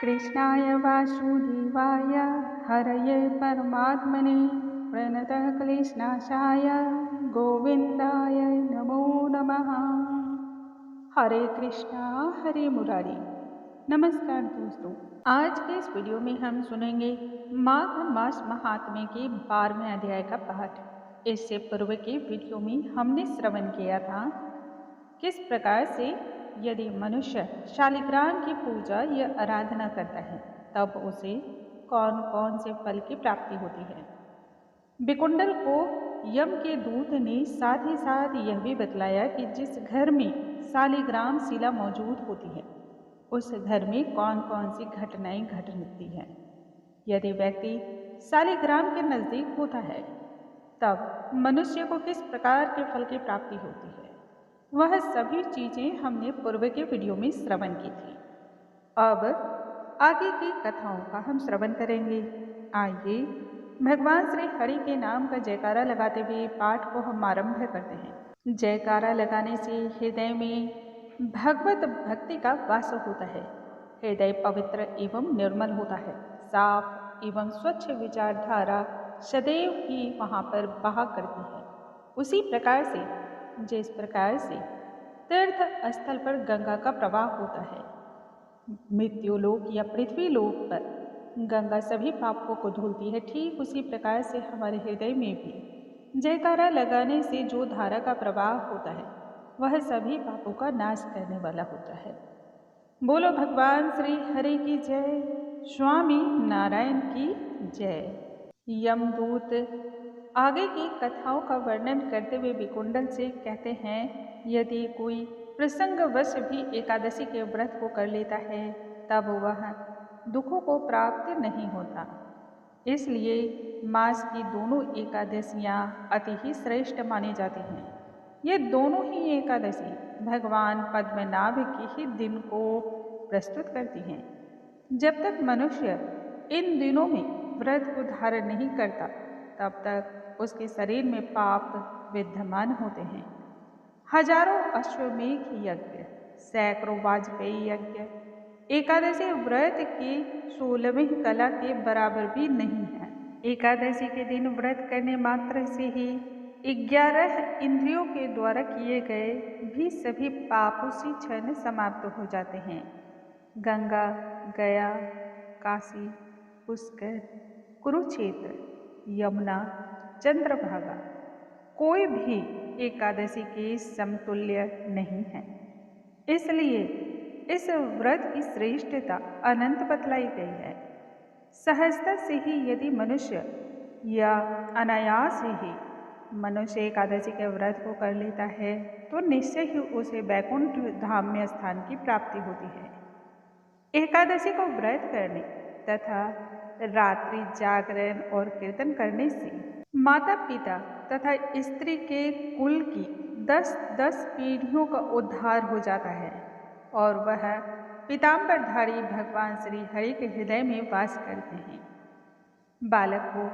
कृष्णाय वासुदेवाय हरये परमात्मने प्रणतक्लेशनाशाय गोविन्दाय नमो नमः। हरे कृष्णा हरे मुरारी। नमस्कार दोस्तों, आज के इस वीडियो में हम सुनेंगे माघ मास महात्म्य के 12वें अध्याय का पाठ। इससे पूर्व के वीडियो में हमने श्रवण किया था किस प्रकार से यदि मनुष्य शालिग्राम की पूजा या आराधना करता है तब उसे कौन कौन से फल की प्राप्ति होती है। विकुंडल को यम के दूत ने साथ ही साथ यह भी बतलाया कि जिस घर में शालिग्राम शिला मौजूद होती है उस घर में कौन कौन सी घटनाएं घटती हैं। यदि व्यक्ति शालिग्राम के नजदीक होता है तब मनुष्य को किस प्रकार के फल की प्राप्ति होती है, वह सभी चीजें हमने पूर्व के वीडियो में श्रवण की थी। अब आगे की कथाओं का हम श्रवण करेंगे। आइए भगवान श्री हरि के नाम का जयकारा लगाते हुए पाठ को हम आरंभ करते हैं। जयकारा लगाने से हृदय में भगवत भक्ति का वास होता है। हृदय पवित्र एवं निर्मल होता है। साफ एवं स्वच्छ विचारधारा सदैव ही वहाँ पर बहा करती है। उसी प्रकार से जिस प्रकार से तीर्थ स्थल पर गंगा का प्रवाह होता है, मृत्युलोक या पृथ्वी लोक पर गंगा सभी पापों को धुलती है, ठीक उसी प्रकार से हमारे हृदय में भी जयकारा लगाने से जो धारा का प्रवाह होता है वह सभी पापों का नाश करने वाला होता है। बोलो भगवान श्री हरि की जय, स्वामी नारायण की जय। यमदूत आगे की कथाओं का वर्णन करते हुए विकुंडल से कहते हैं, यदि कोई प्रसंगवश भी एकादशी के व्रत को कर लेता है तब वह दुखों को प्राप्त नहीं होता। इसलिए मास की दोनों एकादशियां अति ही श्रेष्ठ मानी जाती हैं। ये दोनों ही एकादशी भगवान पद्मनाभ के ही दिन को प्रस्तुत करती हैं। जब तक मनुष्य इन दिनों में व्रत को धारण नहीं करता तब तक उसके शरीर में पाप विद्यमान होते हैं। हजारों अश्वमेघ यज्ञ, सैकड़ों वाजपेयी यज्ञ एकादशी व्रत की 16वीं कला के बराबर भी नहीं है। एकादशी के दिन व्रत करने मात्र से ही 11 इंद्रियों के द्वारा किए गए भी सभी पाप उसी क्षण समाप्त हो जाते हैं। गंगा, गया, काशी, पुष्कर, कुरुक्षेत्र, यमुना, चंद्रभागा कोई भी एकादशी के समतुल्य नहीं है। इसलिए इस व्रत की श्रेष्ठता अनंत बतलाई गई है। सहजता से ही यदि मनुष्य या अनायास ही मनुष्य एकादशी के व्रत को कर लेता है तो निश्चय ही उसे वैकुंठ धाम में स्थान की प्राप्ति होती है। एकादशी को व्रत करने तथा रात्रि जागरण और कीर्तन करने से माता पिता तथा स्त्री के कुल की 10-10 पीढ़ियों का उद्धार हो जाता है और वह पीताम्बरधारी भगवान श्री हरि के हृदय में वास करते हैं। बालक हो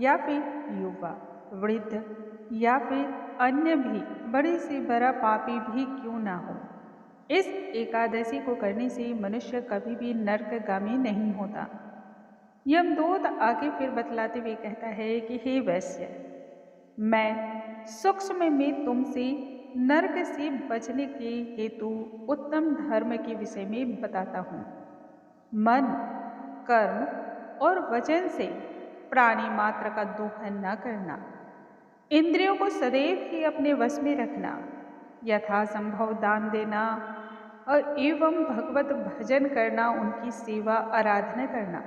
या फिर युवा, वृद्ध या फिर अन्य भी बड़े से बड़ा पापी भी क्यों ना हो, इस एकादशी को करने से मनुष्य कभी भी नरकगामी नहीं होता। यमदूत आगे फिर बतलाते हुए कहता है कि हे वैश्य, मैं सूक्ष्म में तुमसे नरक से बचने के हेतु उत्तम धर्म के विषय में बताता हूँ। मन, कर्म और वचन से प्राणी मात्र का दोहन न करना, इंद्रियों को सदैव ही अपने वश में रखना, यथासंभव दान देना और एवं भगवत भजन करना, उनकी सेवा आराधना करना,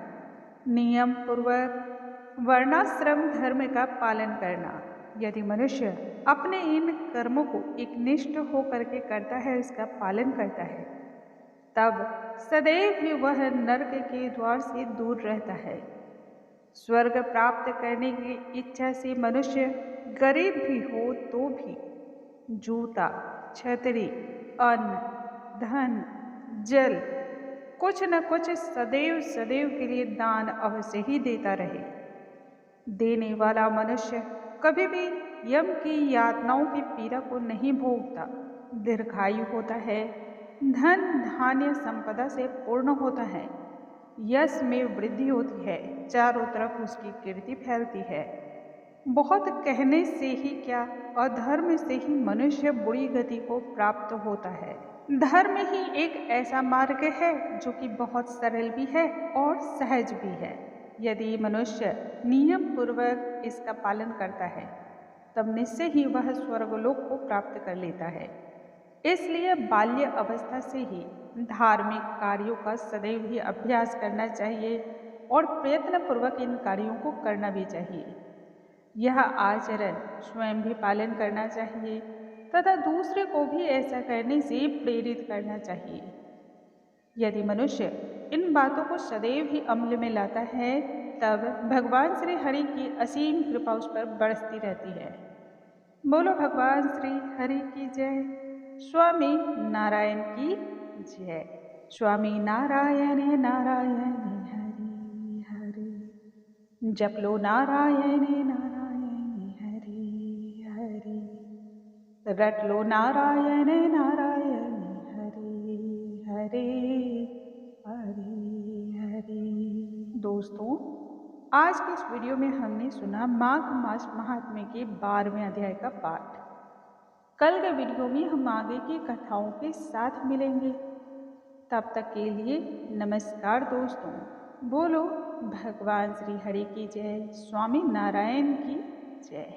नियम पूर्वक वर्णाश्रम धर्म का पालन करना। यदि मनुष्य अपने इन कर्मों को एकनिष्ठ होकर के करता है, इसका पालन करता है, तब सदैव ही वह नरक के द्वार से दूर रहता है। स्वर्ग प्राप्त करने की इच्छा से मनुष्य गरीब भी हो तो भी जूता, छतरी, अन्न, धन, जल कुछ न कुछ सदैव सदैव के लिए दान अवश्य ही देता रहे। देने वाला मनुष्य कभी भी यम की यातनाओं की पीड़ा को नहीं भोगता, दीर्घायु होता है, धन धान्य संपदा से पूर्ण होता है, यश में वृद्धि होती है, चारों तरफ उसकी कीर्ति फैलती है। बहुत कहने से ही क्या, अधर्म से ही मनुष्य बुरी गति को प्राप्त होता है। धर्म ही एक ऐसा मार्ग है जो कि बहुत सरल भी है और सहज भी है। यदि मनुष्य नियम पूर्वक इसका पालन करता है तब निश्चय ही वह स्वर्गलोक को प्राप्त कर लेता है। इसलिए बाल्य अवस्था से ही धार्मिक कार्यों का सदैव ही अभ्यास करना चाहिए और प्रयत्न पूर्वक इन कार्यों को करना भी चाहिए। यह आचरण स्वयं भी पालन करना चाहिए तथा दूसरे को भी ऐसा करने से प्रेरित करना चाहिए। यदि मनुष्य इन बातों को सदैव ही अमल में लाता है तब भगवान श्री हरि की असीम कृपा उस पर बरसती रहती है। बोलो भगवान श्री हरि की जय। स्वामी नारायण की जय। स्वामी नारायण नारायण हरि हरि। जप लो नारायण नारायण हरि हरि। रट लो नारायण नारायण हरि हरि हरि हरि। दोस्तों, आज के इस वीडियो में हमने सुना माघ मास महात्म्य के 12वें अध्याय का पाठ। कल के वीडियो में हम आगे की कथाओं के साथ मिलेंगे। तब तक के लिए नमस्कार दोस्तों। बोलो भगवान श्री हरि की जय। स्वामी नारायण की जय।